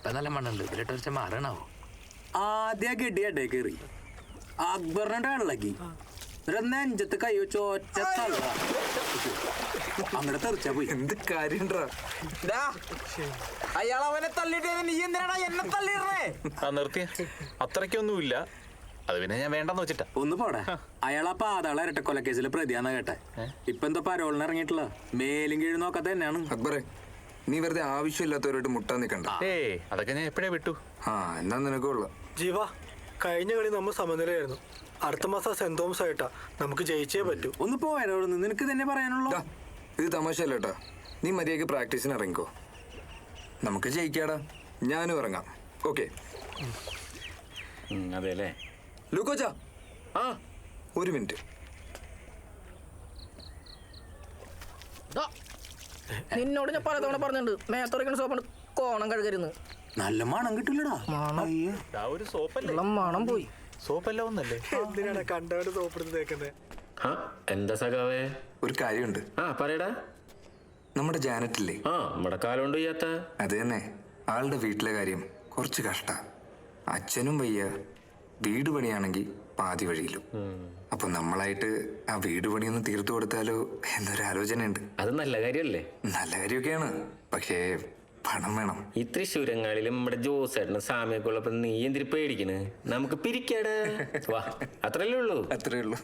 ഇപ്പൊ നല്ല മണ്ണുണ്ട്. ഇതിലിട്ട് വെച്ച മാറണാവോ? ആദ്യ ഗഡിയടേ കയറി അക്ബറിനെ ഇളക്കി നെഞ്ചത്ത് കൈ വെച്ച് ഒറ്റ തള്ള അങ്ങനെ തെറിച്ചാ പോയി. എന്ത് കാര്യം അയാൾ അവനെ തള്ളിട്ട് നീ എന്തിനാണ് എന്നെ തള്ളിയിടണേ? നിർത്തിയ അത്രയ്ക്കൊന്നുമില്ല. അത് പിന്നെ ഞാൻ വേണ്ടെന്ന് വെച്ചിട്ടാ. ഒന്ന് പോടെ. അയാളാ പാതാള ഇരട്ട കൊലക്കേസിലെ പ്രതിയാന്ന് കേട്ടെ. ഇപ്പൊ എന്താ പരോളിന് ഇറങ്ങിയിട്ടുള്ള മേലും കീഴും നോക്കാത്ത തന്നെയാണ്. അക്ബറെ, നീ വെറുതെ ആവശ്യമില്ലാത്തവരായിട്ട് മുട്ടാൻ നിൽക്കണ്ട. അതൊക്കെ ഞാൻ എപ്പോഴേ വിട്ടു. എന്നാ നിനക്കുള്ള ജീവ, കഴിഞ്ഞ കളി നമ്മൾ സമനിലയായിരുന്നു. അടുത്ത മാസം സെന്റ് തോമസ് ആയിട്ടാ, നമുക്ക് ജയിച്ചേ പറ്റൂ. ഒന്ന് പോയാലോന്ന് നിനക്ക് തന്നെ പറയാനുള്ളൂ. ഇത് തമാശയല്ല കേട്ടാ. നീ മര്യാദക്ക് പ്രാക്ടീസിന് ഇറങ്ങിക്കോ. നമുക്ക് ജയിക്കാടാ. ഞാനും ഇറങ്ങാം. ഓക്കെ അതെല്ലേ ലൂക്കോച്ചാ? ഒരു മിനിറ്റ്. നിന്നോട് ഞാൻ പലതവണ പറഞ്ഞിട്ടുണ്ട്, മേത്തുറയ്ക്കുന്ന സോപ്പാണ് കോണം കഴുകരുന്ന്. നല്ല മണം കിട്ടില്ലടാ. ഒരു സോപ്പല്ലേ? മണം പോയി. സോപ്പല്ല ഒന്നല്ലേ? എന്തിനാണ് കണ്ടവര് സോപ്പെടുത്ത് തേക്കുന്നത്? എന്താ സഖാവേ? ഒരു കാര്യമുണ്ട്. പറയടാ. നമ്മുടെ ജാനറ്റില്ലേ? നമ്മുടെ കാലുകൊണ്ട് ചെയ്യാത്ത അത് തന്നെ. ആളുടെ വീട്ടിലെ കാര്യം കുറച്ച് കഷ്ട. അച്ഛനും വയ്യ, വീട് പണിയാണെങ്കിൽ പാതി വഴിയിലും. അപ്പൊ നമ്മളായിട്ട് ആ വീട് പണിയൊന്ന് തീർത്തു കൊടുത്താലോ എന്നൊരാലോചനയുണ്ട്. അത് നല്ല കാര്യമല്ലേ? നല്ല കാര്യമൊക്കെയാണ്, പക്ഷേ പണം വേണം. ഈ തൃശ്ശൂരങ്ങാടിലും നമ്മുടെ ജോസേട്ടന് സാമ്യൊക്കെ ഉള്ളപ്പോ നീ എന്തിരി പേടിക്കണ്? നമുക്ക് പിരിക്കാടാ. വാ, അത്രല്ലേ ഉള്ളൂ. അത്രേ ഉള്ളൂ.